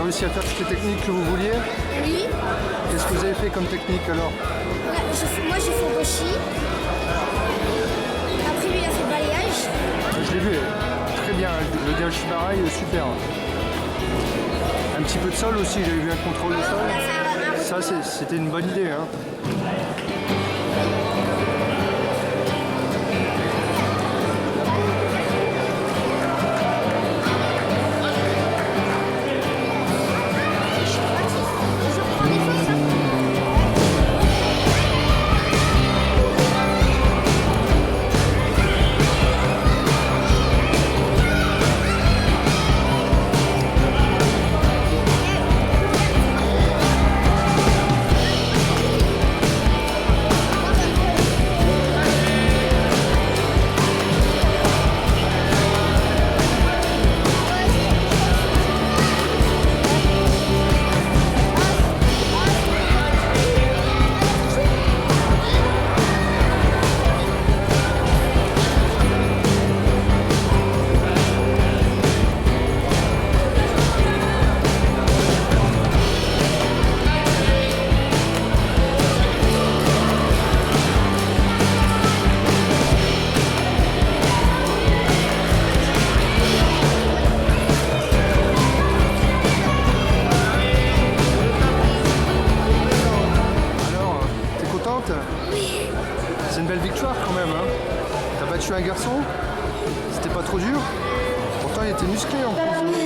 réussi à faire toutes les techniques que vous vouliez? Oui. Qu'est-ce que vous avez fait comme technique alors? Moi j'ai fait Roshi. Après lui il a fait balayage. Je l'ai vu, très bien, le Diashibara il est super. Un petit peu de sol aussi, j'avais vu un contrôle de sol. Ça c'était une bonne idée. Hein. Oui. C'est une belle victoire quand même. Hein. T'as battu un garçon? C'était pas trop dur? Pourtant il était musclé en plus.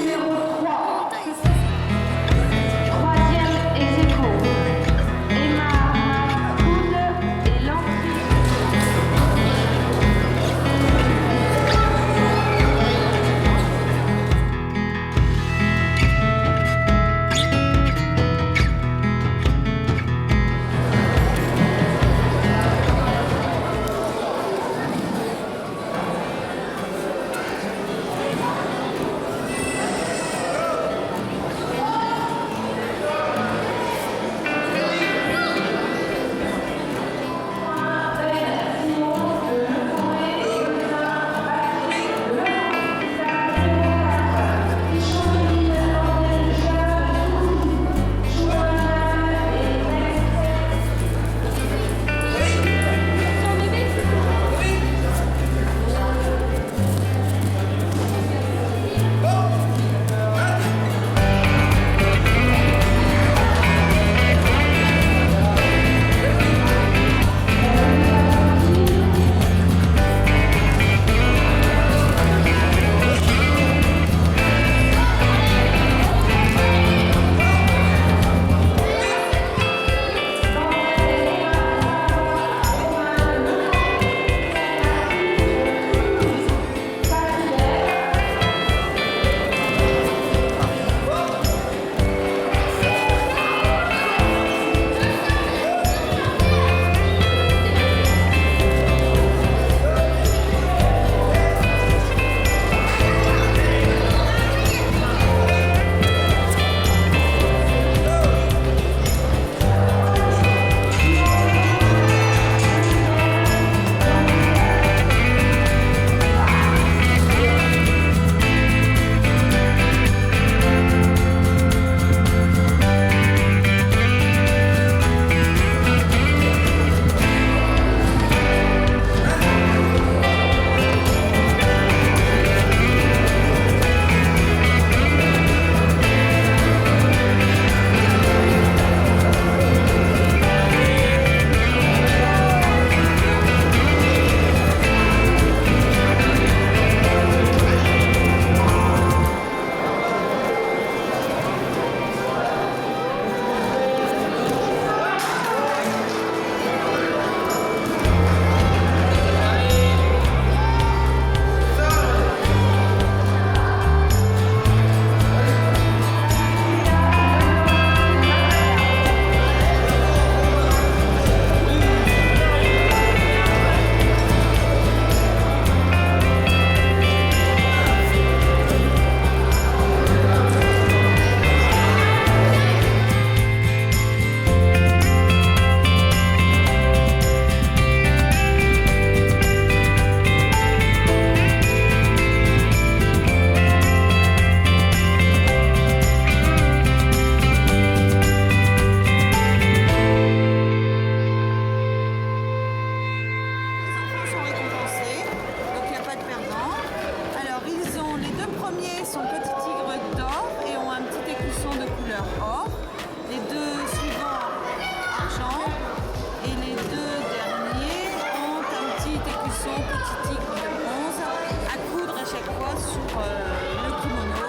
sur le kimono.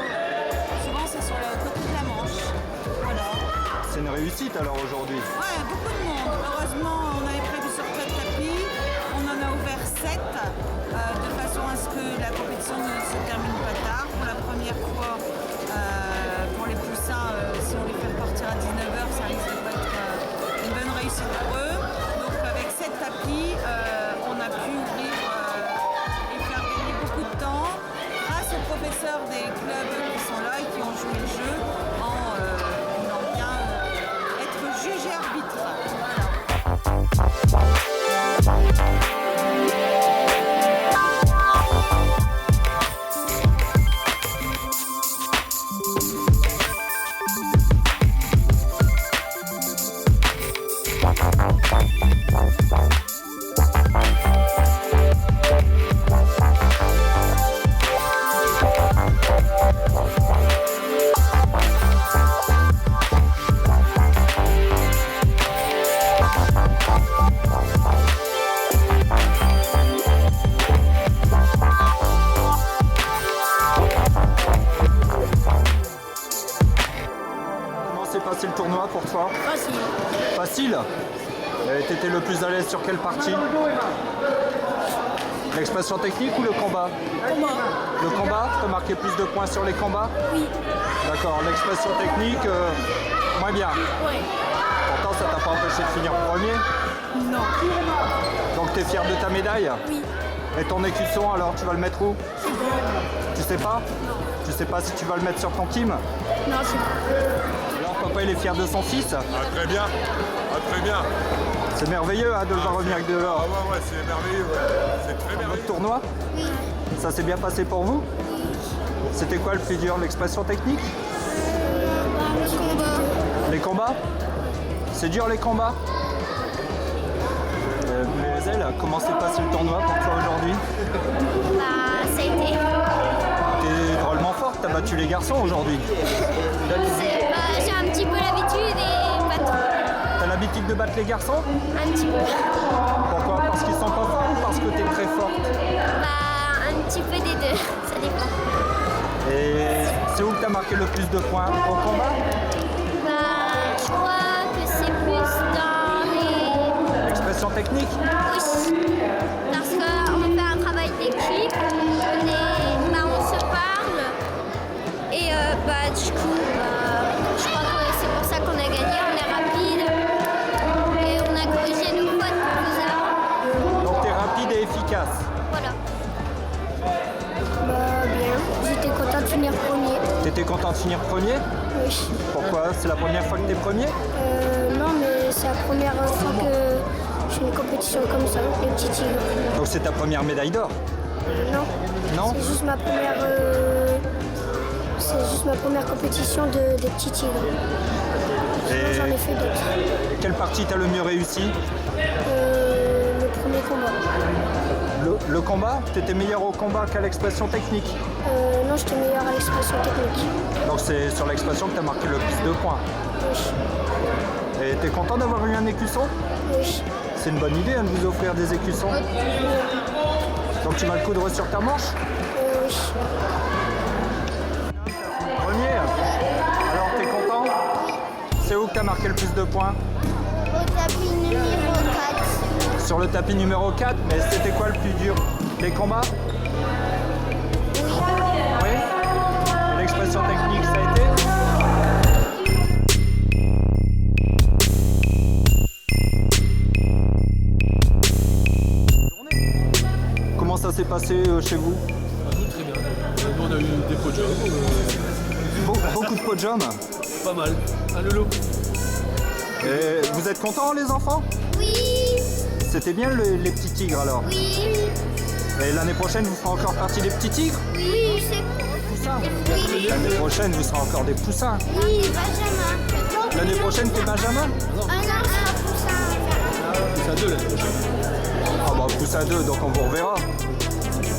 Souvent c'est sur le côté de la manche. Voilà. C'est une réussite alors aujourd'hui. Ouais, beaucoup de monde. Heureusement, on avait prévu sur 4 tapis. On en a ouvert 7 de façon à ce que la compétition ne se termine pas tard. Pour la première fois, pour les poussins, si on les fait partir à 19h, ça risque de pas être une bonne réussite pour eux. Donc avec 7 tapis, on a pu ouvrir et faire gagner beaucoup de temps grâce aux professeurs des clubs qui sont là et qui ont joué le jeu en voulant bien être juge et arbitre. Voilà. Comment s'est passé le tournoi pour toi? Facile. Facile? Et t'étais le plus à l'aise sur quelle partie? L'expression technique ou le combat? Combat. Le combat? T'as marqué plus de points sur les combats? Oui. D'accord, l'expression technique, moins bien. Ouais. Pourtant, ça t'a pas empêché de finir premier. Non. Donc t'es fier de ta médaille? Oui. Et ton écusson, alors, tu vas le mettre où? Tu sais pas? Tu sais pas si tu vas le mettre sur ton team? Non, c'est pas. Alors, papa, il est fier de son fils? Ah, très bien. Ah, très bien. C'est merveilleux hein, de le voir revenir avec Ah dehors. ouais, c'est merveilleux. Ouais. C'est très merveilleux. Votre tournoi? Oui. Ça s'est bien passé pour vous? C'était quoi le plus dur? L'expression technique? Le combat. Les combats? C'est dur les combats? Mademoiselle, comment s'est passé le tournoi pour toi aujourd'hui? Bah, ça a été. T'es drôlement forte, t'as battu les garçons aujourd'hui. J'ai un petit peu l'habitude et pas trop. T'as l'habitude de battre les garçons? Un petit peu. Pourquoi? Parce qu'ils sont pas forts ou parce que t'es très forte? Bah, un petit peu des deux. Ça dépend. Et c'est où que t'as marqué le plus de points? Au combat? Bah, je crois que c'est plus dans les... Expression technique? Oui. Parce qu'on fait un travail d'équipe. On se parle. Et bah, du coup, je crois que c'est pour ça qu'on a gagné. On est rapide. Et on a corrigé nos fautes plus avant. Donc t'es rapide et efficace. Voilà. Bah, bien. J'étais content de finir premier. T'étais content de finir premier? Oui. Pourquoi? C'est la première fois que t'es premier? Non, mais c'est la première fois que je fais une compétition comme ça, les petits tigres. Donc c'est ta première médaille d'or? Non. Non? C'est juste ma première. C'est juste ma première compétition des petits tigres. Sinon, Et j'en ai fait d'autres. quelle partie t'as le mieux réussi? Le premier combat. Le combat? T'étais meilleur au combat qu'à l'expression technique. Non, j'étais meilleur à l'expression technique. Donc c'est sur l'expression que t'as marqué le plus de points. Oui. Et t'es content d'avoir eu un écusson? Oui. C'est une bonne idée hein, de vous offrir des écussons. Donc tu vas le coudre sur ta manche? Oui. Premier. Alors t'es content? C'est où que t'as marqué le plus de points? Au tapis numéro 4. Sur le tapis numéro 4, mais c'était quoi le plus dur? Les combats? Oui. Et l'expression technique, ça a été? Comment ça s'est passé chez vous? Très bien. Nous, on a eu des podiums. Beaucoup de podiums. Pas mal. Un lolo. Et vous êtes contents les enfants? Oui. C'était bien les petits tigres alors? Oui. Et l'année prochaine vous ferez encore partie des petits tigres? Oui, c'est Poussins? Oui. L'année prochaine vous serez encore des poussins. Oui, Benjamin. L'année prochaine t'es Benjamin? Un poussin. C'est à deux l'année prochaine. Ah bah poussin 2 donc on vous reverra.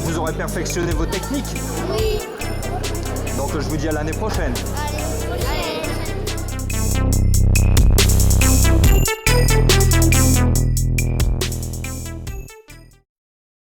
Vous aurez perfectionné vos techniques. Oui. Donc je vous dis à l'année prochaine. À